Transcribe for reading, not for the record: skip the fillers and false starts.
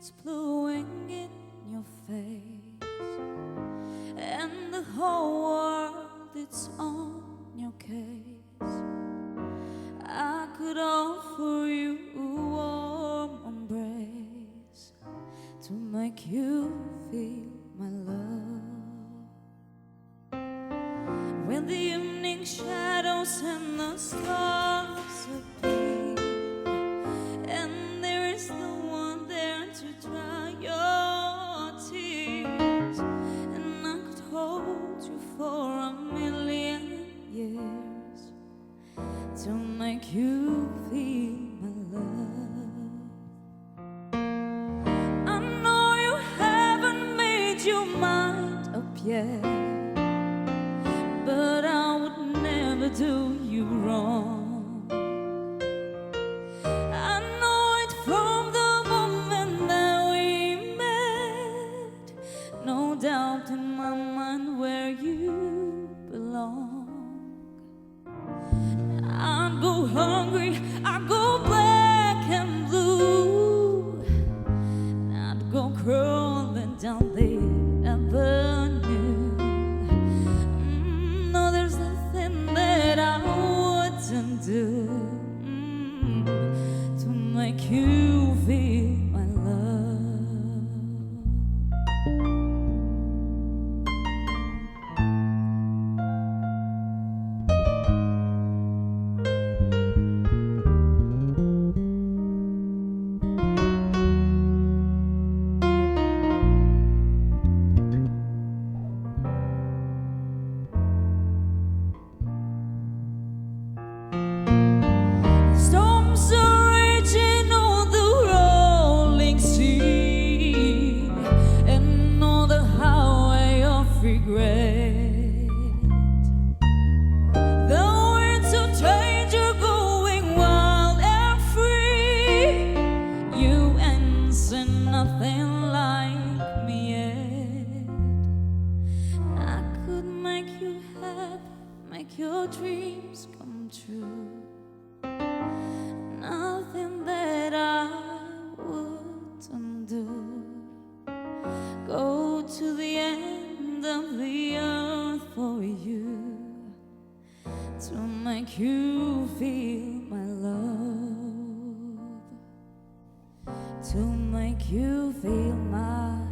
It's blowing in your face, and the whole world it's on your case. I could offer you a warm embrace to make you feel my love. When the evening shadows and the stars appear, and there is no one there to dry your tears, and I could hold you for a million years to make you feel my love. I know you haven't made your mind up yet, but I would never do you wrong. I know it from the moment that we met, no doubt in my mind where you belong. I'd go hungry, I'd go black and blue, I'd go crawling down the avenue. No, there's nothing that I wouldn't do to make you feel my love. Storms are raging on the rolling sea, and on the highway of regret. The winds of change are going wild and free. You ain't seen nothing like me yet. I could make you happy, make your dreams come true. Nothing that I wouldn't do. Go to the end of the earth for you to make you feel my love, to make you feel my